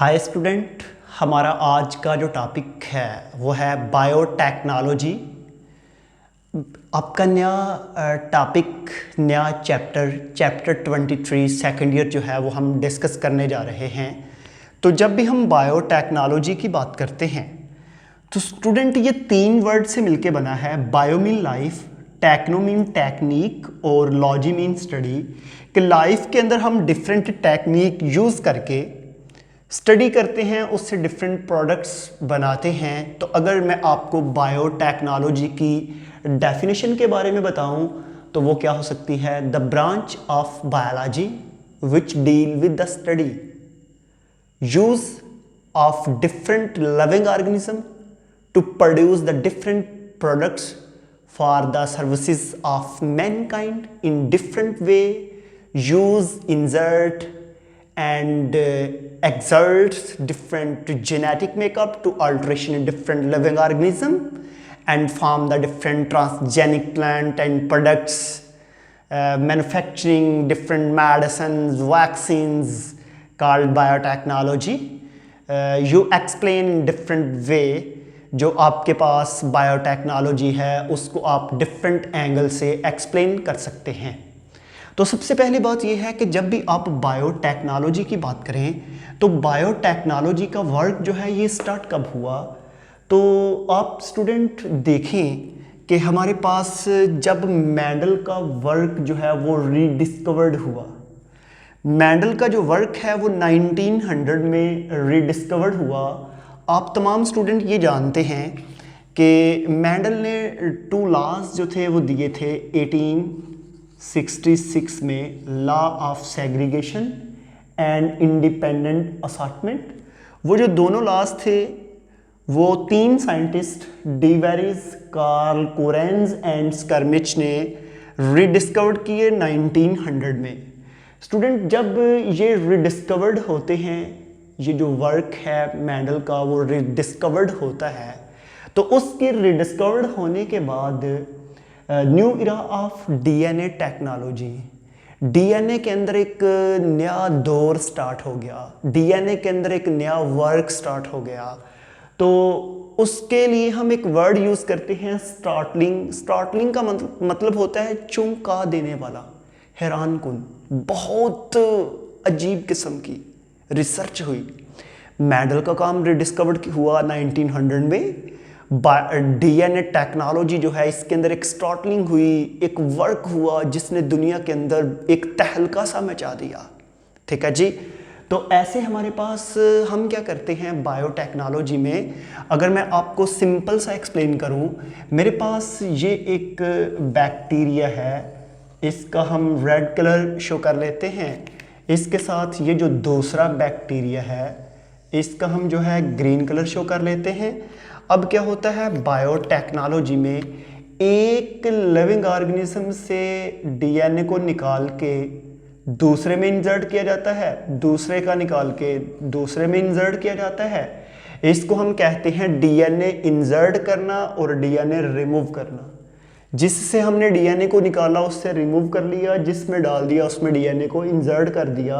Hi student, हमारा आज का जो टॉपिक है वो है बायोटेक्नोलॉजी। आपका नया टॉपिक, नया चैप्टर 23 सेकंड ईयर जो है वो हम डिस्कस करने जा रहे हैं। तो जब भी हम बायोटेक्नोलॉजी की बात करते हैं तो स्टूडेंट ये तीन वर्ड से मिलके बना है। Bio mean life, techno mean technique और लॉजी मीन स्टडी। कि लाइफ के अंदर हम डिफरेंट टेक्निक यूज़ करके स्टडी करते हैं, उससे डिफरेंट प्रोडक्ट्स बनाते हैं। तो अगर मैं आपको बायोटेक्नोलॉजी की डेफिनेशन के बारे में बताऊं तो वो क्या हो सकती है? The branch of biology which deal with the study use of different living organism to produce the different products for the services of mankind in different way, use, insert and exerts different genetic makeup to alteration in different living organism and form the different transgenic plant and products, manufacturing different medicines, vaccines called biotechnology. You explain in different way। जो आपके पास biotechnology है उसको आप different angle से explain कर सकते हैं। तो सबसे पहली बात यह है कि जब भी आप बायोटेक्नोलॉजी की बात करें तो बायोटेक्नोलॉजी का वर्क जो है ये स्टार्ट कब हुआ? तो आप स्टूडेंट देखें कि हमारे पास जब मेंडल का वर्क जो है वो रीडिस्कवर्ड हुआ। मेंडल का जो वर्क है वो 1900 में रीडिस्कवर्ड हुआ। आप तमाम स्टूडेंट ये जानते हैं कि मेंडल ने 2 लॉज जो थे वो दिए थे 1866 में, law of segregation and independent assortment. वो जो दोनों लॉज थे वो 3 साइंटिस्ट डीवेरिस, कार्ल कोरेंज एंड स्कर्मिच ने रीडिस्कवर्ड किए 1900 में। स्टूडेंट जब ये रीडिस्कवर्ड होते हैं, ये जो वर्क है मेंडल का वो रीडिस्कवर्ड होता है, तो उसके रीडिस्कवर्ड होने के बाद new era of DNA technology, DNA के अंदर एक नया दौर स्टार्ट हो गया, डीएनए के अंदर एक नया वर्क स्टार्ट हो गया। तो उसके लिए हम एक वर्ड यूज़ करते हैं स्टार्टलिंग। स्टार्टलिंग का मतलब होता है चौंका देने वाला, हैरान कुन, बहुत अजीब किस्म की रिसर्च हुई। मेंडल का काम रिडिस्कवर्ड हुआ 1900 में। डीएनए टेक्नोलॉजी जो है इसके अंदर एक स्टार्टलिंग हुई, एक वर्क हुआ जिसने दुनिया के अंदर एक तहलका सा मचा दिया। ठीक है जी। तो ऐसे हमारे पास हम क्या करते हैं बायोटेक्नोलॉजी में, अगर मैं आपको सिंपल सा एक्सप्लेन करूं, मेरे पास ये एक बैक्टीरिया है, इसका हम रेड कलर शो कर लेते हैं। इसके साथ ये जो दूसरा बैक्टीरिया है इसका हम जो है ग्रीन कलर शो कर लेते हैं। अब क्या होता है बायोटेक्नोलॉजी में, एक लिविंग ऑर्गेनिज्म से डीएनए को निकाल के दूसरे में इंसर्ट किया जाता है, दूसरे का निकाल के दूसरे में इंसर्ट किया जाता है। इसको हम कहते हैं डीएनए इंसर्ट करना और डीएनए रिमूव करना। जिससे हमने डीएनए को निकाला उससे रिमूव कर लिया, जिसमें डाल दिया उसमें डीएनए को इंसर्ट कर दिया।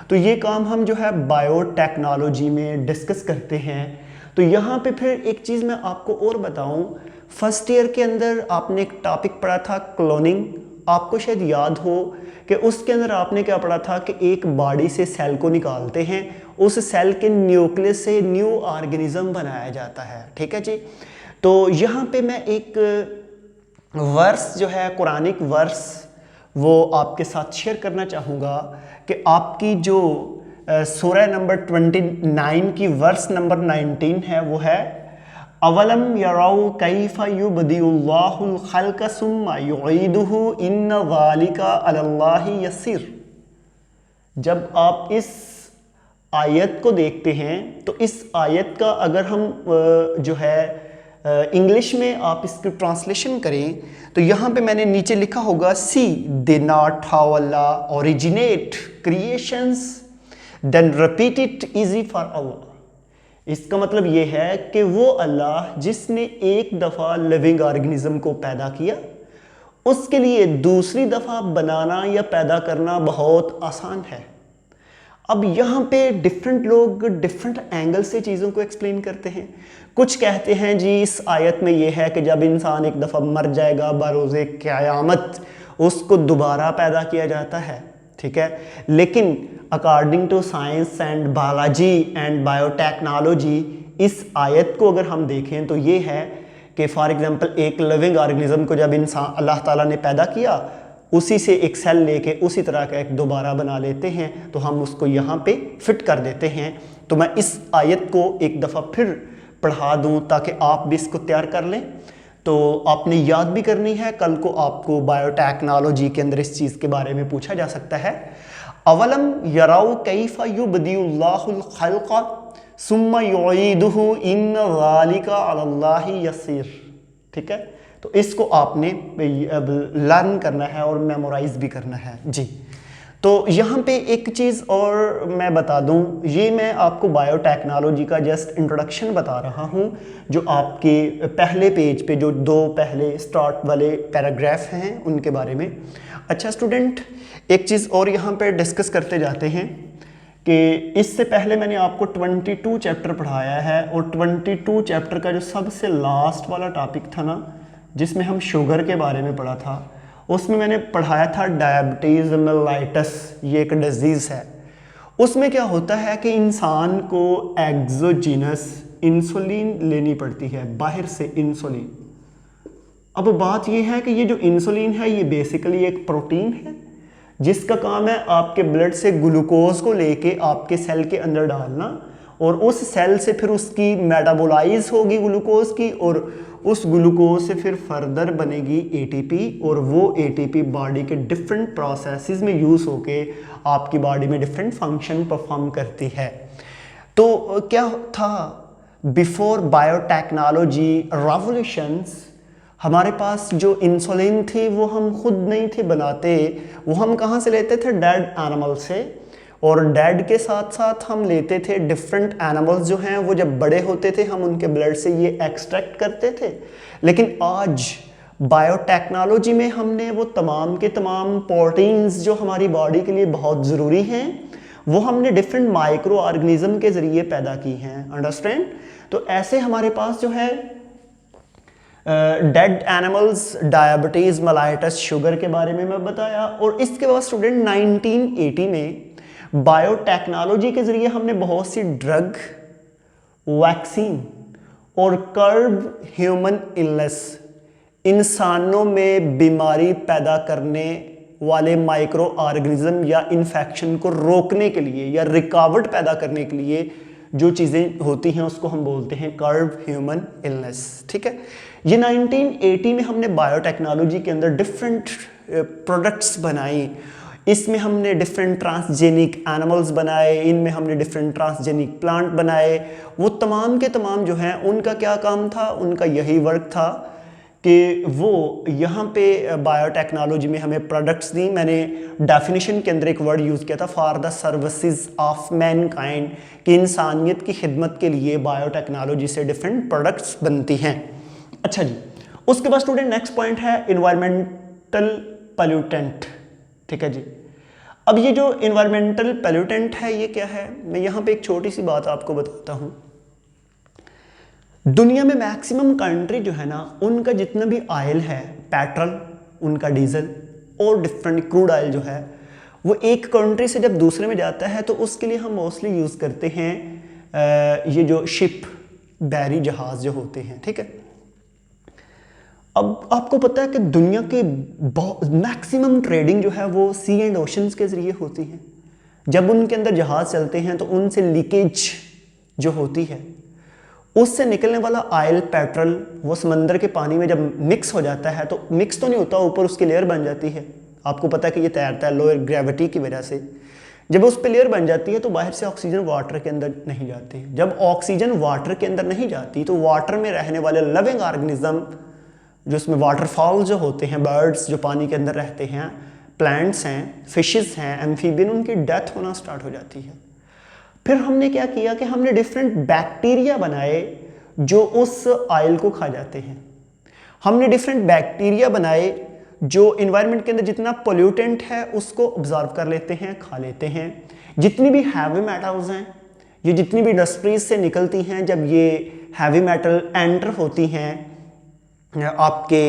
तो ये काम हम जो है बायोटेक्नोलॉजी में डिस्कस करते हैं। तो यहाँ पे फिर एक चीज़ मैं आपको और बताऊँ, फर्स्ट ईयर के अंदर आपने एक टॉपिक पढ़ा था क्लोनिंग। आपको शायद याद हो कि उसके अंदर आपने क्या पढ़ा था कि एक बॉडी से सेल को निकालते हैं, उस सेल के न्यूक्लियस से न्यू ऑर्गेनिज्म बनाया जाता है। ठीक है जी। तो यहाँ पे मैं एक वर्स जो है कुरानिक वर्स वो आपके साथ शेयर करना चाहूँगा कि आपकी जो सूरह नंबर 29 की वर्स नंबर 19 है वो है अवलम यराउ कैफ़ युबदिउल्लाहुल खल्क़ सुम्मा युईदुहु इन्न ज़ालिका अलल्लाहि यसीर। जब आप इस आयत को देखते हैं तो इस आयत का अगर हम जो है इंग्लिश में आप इसकी ट्रांसलेशन करें तो यहाँ पे मैंने नीचे लिखा होगा see they not how Allah originate creations then repeat it easy for Allah. इसका मतलब ये है कि वो अल्लाह जिसने एक दफ़ा लिविंग ऑर्गेनिज्म को पैदा किया, उसके लिए दूसरी दफ़ा बनाना या पैदा करना बहुत आसान है। अब यहाँ पे डिफरेंट लोग डिफरेंट एंगल से चीज़ों को एक्सप्लेन करते हैं। कुछ कहते हैं जी इस आयत में ये है कि जब इंसान एक दफ़ा मर जाएगा बरोज़े क़यामत उसको दोबारा पैदा किया जाता है, ठीक है। लेकिन according to science and biology and biotechnology इस आयत को अगर हम देखें तो ये है कि फॉर एग्जांपल एक लिविंग ऑर्गेनिज्म को जब इंसान अल्लाह ताला ने पैदा किया उसी से एक सेल लेके उसी तरह का एक दोबारा बना लेते हैं, तो हम उसको यहाँ पे फिट कर देते हैं। तो मैं इस आयत को एक दफ़ा फिर पढ़ा दूँ ताकि आप भी इसको तैयार कर लें। तो आपने याद भी करनी है, कल को आपको बायोटेक्नोलॉजी के अंदर इस चीज़ के बारे में पूछा जा सकता है। अवलम यराउ कैफ़ युबदिउल्लाहुल खल्क़ सुम्मा युईदुहु इन्न ज़ालिका अलल्लाहि यसीर, ठीक है। तो इसको आपने लर्न करना है और मेमोराइज भी करना है जी। तो यहाँ पे एक चीज़ और मैं बता दूँ, ये मैं आपको बायोटेक्नोलॉजी का जस्ट इंट्रोडक्शन बता रहा हूँ जो आपके पहले पेज पे जो दो पहले स्टार्ट वाले पैराग्राफ हैं उनके बारे में। अच्छा स्टूडेंट, एक चीज़ और यहाँ पे डिस्कस करते जाते हैं कि इससे पहले मैंने आपको 22 चैप्टर पढ़ाया है और 22 चैप्टर का जो सबसे लास्ट वाला टॉपिक था ना जिसमें हम शुगर के बारे में पढ़ा था, उसमें मैंने पढ़ाया था डायबिटीज़ मेलाइटस, ये एक डिजीज़ है। उसमें क्या होता है कि इंसान को एक्सोजीनस इंसुलिन लेनी पड़ती है, बाहर से इंसुलिन। अब बात ये है कि ये जो इंसुलिन है ये बेसिकली एक प्रोटीन है जिसका काम है आपके ब्लड से ग्लूकोज को लेके आपके सेल के अंदर डालना और उस सेल से फिर उसकी मेटाबोलाइज होगी ग्लूकोज की और उस ग्लूकोज से फिर फर्दर बनेगी एटीपी और वो एटीपी बॉडी के डिफरेंट प्रोसेसेस में यूज़ होके आपकी बॉडी में डिफरेंट फंक्शन परफॉर्म करती है। तो क्या था, बिफोर बायोटेक्नोलॉजी रेवोल्यूशंस हमारे पास जो इंसुलिन थी वो हम खुद नहीं थे बनाते, वो हम कहाँ से लेते थे, डेड एनिमल से। और डेड के साथ साथ हम लेते थे डिफरेंट एनिमल्स जो हैं वो जब बड़े होते थे हम उनके ब्लड से ये एक्सट्रैक्ट करते थे। लेकिन आज बायोटेक्नोलॉजी में हमने वो तमाम के तमाम प्रोटीन्स जो हमारी बॉडी के लिए बहुत ज़रूरी हैं वो हमने डिफरेंट माइक्रो ऑर्गेनिज्म के ज़रिए पैदा की हैं, अंडरस्टैंड। तो ऐसे हमारे पास जो है dead animals, diabetes mellitus, sugar के बारे में मैं बताया। और इसके बाद स्टूडेंट 1980 में बायोटेक्नोलॉजी के ज़रिए हमने बहुत सी ड्रग, वैक्सीन और कर्ब ह्यूमन इलनेस, इंसानों में बीमारी पैदा करने वाले माइक्रो ऑर्गेनिज्म या इन्फेक्शन को रोकने के लिए या रिकावट पैदा करने के लिए जो चीज़ें होती हैं उसको हम बोलते हैं कर्ब ह्यूमन इलनेस, ठीक है। ये 1980 में हमने बायोटेक्नोलॉजी के अंदर डिफरेंट प्रोडक्ट्स बनाई। इसमें हमने डिफरेंट ट्रांसजेनिक एनिमल्स बनाए, इनमें हमने डिफरेंट ट्रांसजेनिक प्लांट बनाए। वो तमाम के तमाम जो हैं उनका क्या काम था, उनका यही वर्क था कि वो यहाँ पे बायोटेक्नोलॉजी में हमें प्रोडक्ट्स दी। मैंने डेफिनेशन के अंदर एक वर्ड यूज़ किया था, for the services of Mankind, कि इंसानियत की खिदमत के लिए बायोटेक्नोलॉजी से डिफरेंट प्रोडक्ट्स बनती हैं। अच्छा जी, उसके बाद स्टूडेंट नेक्स्ट पॉइंट है इन्वायरमेंटल पोल्यूटेंट, ठीक है जी। अब ये जो इन्वायरमेंटल पोल्यूटेंट है ये क्या है, मैं यहाँ पे एक छोटी सी बात आपको बताता हूँ। दुनिया में मैक्सिमम कंट्री जो है ना उनका जितना भी ऑयल है, पेट्रोल, उनका डीजल और डिफरेंट क्रूड ऑयल जो है वो एक कंट्री से जब दूसरे में जाता है तो उसके लिए हम मोस्टली यूज़ करते हैं ये जो शिप, बहरी जहाज़ जो होते हैं, ठीक है। अब आपको पता है कि दुनिया के मैक्सिमम ट्रेडिंग जो है वो सी एंड ओशंस के ज़रिए होती है। जब उनके अंदर जहाज़ चलते हैं तो उनसे लीकेज जो होती है उससे निकलने वाला ऑयल, पेट्रोल वो समंदर के पानी में जब मिक्स हो जाता है तो मिक्स तो नहीं होता, ऊपर उसकी लेयर बन जाती है। आपको पता है कि ये तैरता है लोअर ग्रेविटी की वजह से। जब उस पर लेयर बन जाती है तो बाहर से ऑक्सीजन वाटर के अंदर नहीं जाती। जब ऑक्सीजन वाटर के अंदर नहीं जाती तो वाटर में रहने वाले लिविंग ऑर्गेनिज्म जो उसमें वाटरफॉल जो होते हैं, बर्ड्स जो पानी के अंदर रहते हैं, प्लांट्स हैं, फिशेस हैं, एम्फीबियन, उनकी डेथ होना स्टार्ट हो जाती है। फिर हमने क्या किया कि हमने डिफरेंट बैक्टीरिया बनाए जो उस ऑयल को खा जाते हैं। हमने डिफरेंट बैक्टीरिया बनाए जो इन्वायरमेंट के अंदर जितना पोल्यूटेंट है उसको ऑब्जर्व कर लेते हैं, खा लेते हैं। जितनी भी हैवी मेटल्स हैं, ये जितनी भी इंडस्ट्रीज से निकलती हैं, जब ये हैवी मेटल एंटर होती हैं आपके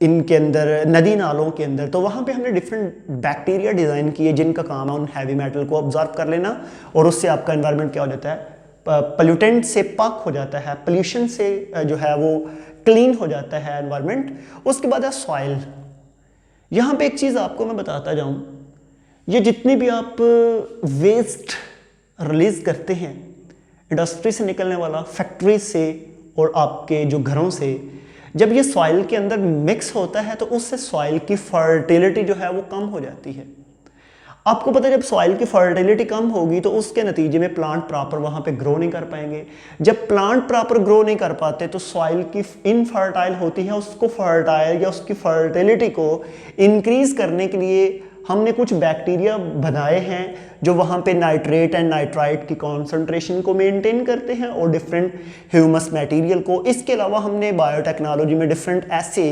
इनके अंदर, नदी नालों के अंदर, तो वहाँ पे हमने डिफरेंट बैक्टीरिया डिज़ाइन किए जिनका काम है उन हैवी मेटल को ऑब्जर्व कर लेना, और उससे आपका एनवायरनमेंट क्या हो जाता है, पोल्यूटेंट से पाक हो जाता है, पोल्यूशन से जो है वो क्लीन हो जाता है एनवायरनमेंट। उसके बाद है सॉइल। यहाँ पे एक चीज़ आपको मैं बताता जाऊँ, ये जितनी भी आप वेस्ट रिलीज करते हैं इंडस्ट्री से निकलने वाला, फैक्ट्री से और आपके जो घरों से, जब ये सॉइल के अंदर मिक्स होता है तो उससे सॉइल की फर्टिलिटी जो है वो कम हो जाती है। आपको पता है जब सॉइल की फर्टिलिटी कम होगी तो उसके नतीजे में प्लांट प्रॉपर वहाँ पे ग्रो नहीं कर पाएंगे। जब प्लांट प्रॉपर ग्रो नहीं कर पाते तो सॉइल की इनफर्टाइल होती है, उसको फर्टाइल या उसकी फर्टिलिटी को इंक्रीज करने के लिए हमने कुछ बैक्टीरिया बनाए हैं जो वहाँ पे नाइट्रेट एंड नाइट्राइट की कॉन्सेंट्रेशन को मेंटेन करते हैं और डिफरेंट ह्यूमस मटेरियल को। इसके अलावा हमने बायोटेक्नोलॉजी में डिफरेंट ऐसे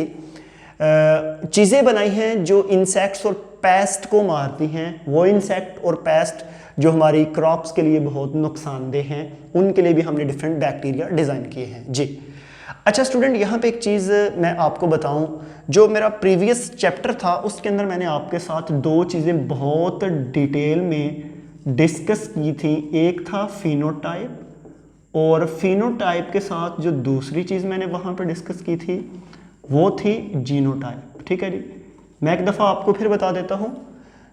चीज़ें बनाई हैं जो इंसेक्ट्स और पेस्ट को मारती हैं। वो इंसेक्ट और पेस्ट जो हमारी क्रॉप्स के लिए बहुत नुकसानदेह हैं, उनके लिए भी हमने डिफरेंट बैक्टीरिया डिज़ाइन किए हैं जी। अच्छा स्टूडेंट, यहाँ पे एक चीज़ मैं आपको बताऊं, जो मेरा प्रीवियस चैप्टर था उसके अंदर मैंने आपके साथ दो चीज़ें बहुत डिटेल में डिस्कस की थी। एक था फिनोटाइप, और फिनोटाइप के साथ जो दूसरी चीज़ मैंने वहाँ पर डिस्कस की थी वो थी जीनोटाइप। ठीक है जी, मैं एक दफ़ा आपको फिर बता देता हूँ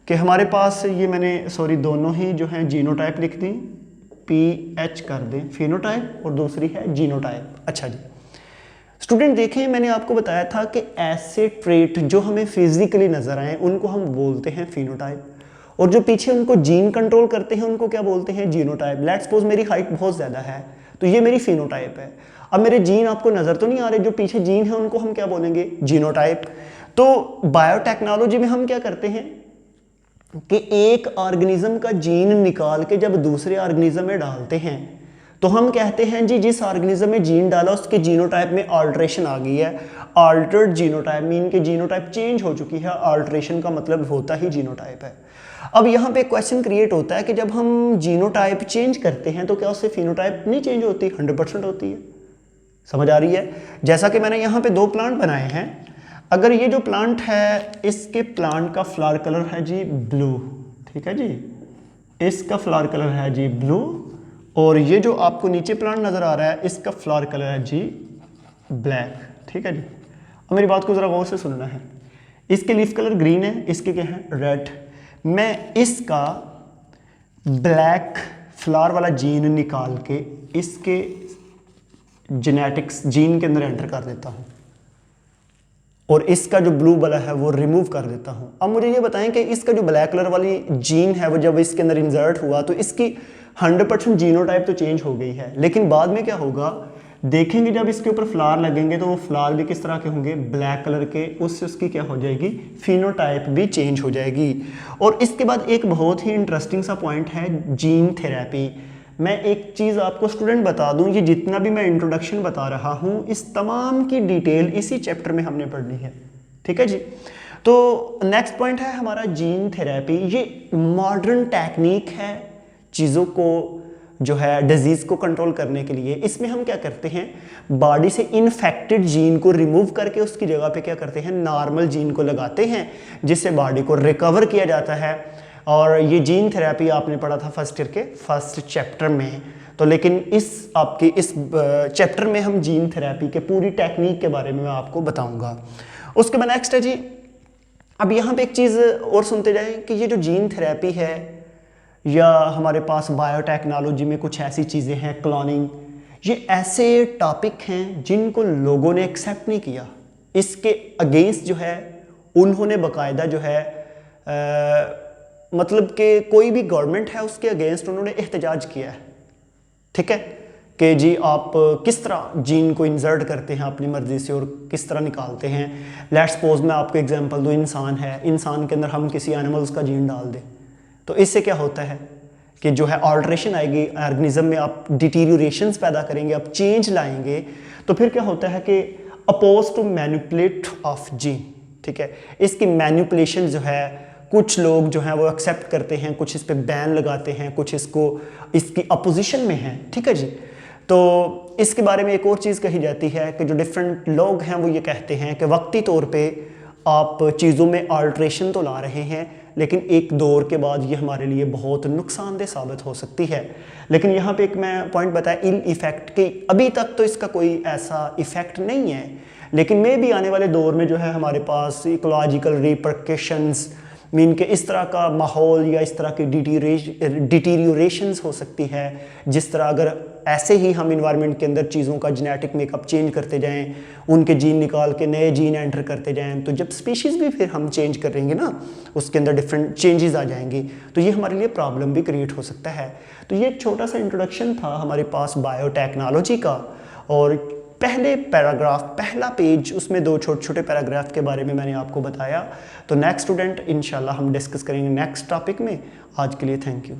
कि हमारे पास ये मैंने दोनों ही जो हैं जीनोटाइप लिख दी, PH कर दें, फिनोटाइप और दूसरी है जीनोटाइप। अच्छा जी स्टूडेंट, देखें मैंने आपको बताया था कि ऐसे ट्रेट जो हमें फिजिकली नजर आए उनको हम बोलते हैं फिनोटाइप, और जो पीछे उनको जीन कंट्रोल करते हैं उनको क्या बोलते हैं, जीनोटाइप। लेट्स सपोज मेरी हाइट बहुत ज़्यादा है तो ये मेरी फिनोटाइप है। अब मेरे जीन आपको नज़र तो नहीं आ रहे, जो पीछे जीन है उनको हम क्या बोलेंगे, जीनोटाइप। तो बायोटेक्नोलॉजी में हम क्या करते हैं कि एक ऑर्गेनिज्म का जीन निकाल के जब दूसरे ऑर्गेनिज्म में डालते हैं तो हम कहते हैं जी जिस ऑर्गेनिज्म में जीन डाला उसके जीनोटाइप में अल्ट्रेशन आ गई है। अल्टर्ड जीनोटाइप मीन के जीनोटाइप चेंज हो चुकी है। अल्ट्रेशन का मतलब होता ही जीनोटाइप है। अब यहाँ पे क्वेश्चन क्रिएट होता है कि जब हम जीनोटाइप चेंज करते हैं तो क्या उससे फिनोटाइप नहीं चेंज होती, 100% होती है। समझ आ रही है? जैसा कि मैंने यहाँ पे दो प्लांट बनाए हैं, अगर ये जो प्लांट है इसके प्लांट का फ्लावर कलर है जी ब्लू, ठीक है जी, इसका फ्लावर कलर है जी ब्लू, और ये जो आपको नीचे प्लांट नजर आ रहा है इसका फ्लावर कलर है जी ब्लैक। ठीक है जी, अब मेरी बात को जरा गौर से सुनना है। इसके लीफ कलर ग्रीन है, इसके क्या है रेड। मैं इसका ब्लैक फ्लावर वाला जीन निकाल के इसके जेनेटिक्स जीन के अंदर एंटर कर देता हूं और इसका जो ब्लू वाला है वो रिमूव कर देता हूं। अब मुझे ये बताएं कि इसका जो ब्लैक कलर वाली जीन है वो जब इसके अंदर इंसर्ट हुआ तो इसकी 100% जीनोटाइप तो चेंज हो गई है, लेकिन बाद में क्या होगा देखेंगे जब इसके ऊपर फ्लावर लगेंगे तो वो फ्लावर भी किस तरह के होंगे, ब्लैक कलर के। उससे उसकी क्या हो जाएगी, फिनोटाइप भी चेंज हो जाएगी। और इसके बाद एक बहुत ही इंटरेस्टिंग सा पॉइंट है जीन थेरेपी। मैं एक चीज़ आपको स्टूडेंट बता दूं, ये जितना भी मैं इंट्रोडक्शन बता रहा हूं इस तमाम की डिटेल इसी चैप्टर में हमने पढ़नी है। ठीक है जी, तो नेक्स्ट पॉइंट है हमारा जीन थेरेपी। ये मॉडर्न टेक्निक है चीज़ों को जो है डिजीज़ को कंट्रोल करने के लिए। इसमें हम क्या करते हैं, बॉडी से इन्फेक्टेड जीन को रिमूव करके उसकी जगह पे क्या करते हैं, नॉर्मल जीन को लगाते हैं जिससे बॉडी को रिकवर किया जाता है। और ये जीन थेरेपी आपने पढ़ा था फर्स्ट ईयर के फर्स्ट चैप्टर में। तो लेकिन इस चैप्टर में हम जीन थेरेपी के पूरी टेक्निक के बारे में मैं आपको बताऊंगा। उसके बाद नेक्स्ट है जी, अब यहाँ पे एक चीज़ और सुनते जाएं कि ये जो जीन थेरेपी है या हमारे पास बायोटेक्नोलॉजी में कुछ ऐसी चीज़ें हैं, क्लोनिंग, ये ऐसे टॉपिक हैं जिनको लोगों ने एक्सेप्ट नहीं किया। इसके अगेंस्ट जो है उन्होंने बाकायदा जो है मतलब कि कोई भी गवर्नमेंट है उसके अगेंस्ट उन्होंने एहतजाज किया है। ठीक है कि जी आप किस तरह जीन को इंसर्ट करते हैं अपनी मर्जी से और किस तरह निकालते हैं। लेट्स सपोज मैं आपको एग्जांपल दूं, इंसान है, इंसान के अंदर हम किसी एनिमल्स का जीन डाल दें तो इससे क्या होता है कि जो है ऑल्ट्रेशन आएगी ऑर्गेनिज्म में, आप डिटीरियोरेशंस पैदा करेंगे, आप चेंज लाएंगे। तो फिर क्या होता है कि oppose to manipulate of gene, ठीक है। इसकी मैनिपुलेशन जो है कुछ लोग जो हैं वो एक्सेप्ट करते हैं, कुछ इस पे बैन लगाते हैं, कुछ इसकी अपोजिशन में हैं, ठीक है जी। तो इसके बारे में एक और चीज़ कही जाती है कि जो डिफरेंट लोग हैं वो ये कहते हैं कि वक्ती तौर पे आप चीज़ों में अल्ट्रेशन तो ला रहे हैं, लेकिन एक दौर के बाद ये हमारे लिए बहुत नुकसानदेह साबित हो सकती है। लेकिन यहाँ पे एक मैं पॉइंट बताया इल इफ़ेक्ट कि अभी तक तो इसका कोई ऐसा इफ़ेक्ट नहीं है, लेकिन मे भी आने वाले दौर में जो है हमारे पास इकोलॉजिकल रिपरकशंस मीन के इस तरह का माहौल या इस तरह की डिटीरियोरेशंस हो सकती है, जिस तरह अगर ऐसे ही हम इन्वायरमेंट के अंदर चीज़ों का जेनेटिक मेकअप चेंज करते जाएं, उनके जीन निकाल के नए जीन एंटर करते जाएं, तो जब स्पीशीज़ भी फिर हम चेंज करेंगे ना, उसके अंदर डिफरेंट चेंजेस आ जाएंगी, तो ये हमारे लिए प्रॉब्लम भी क्रिएट हो सकता है। तो ये एक छोटा सा इंट्रोडक्शन था हमारे पास बायोटेक्नोलॉजी का, और पहले पैराग्राफ, पहला पेज, उसमें 2 छोटे छोटे पैराग्राफ के बारे में मैंने आपको बताया। तो नेक्स्ट स्टूडेंट इंशाल्लाह हम डिस्कस करेंगे नेक्स्ट टॉपिक में। आज के लिए थैंक यू।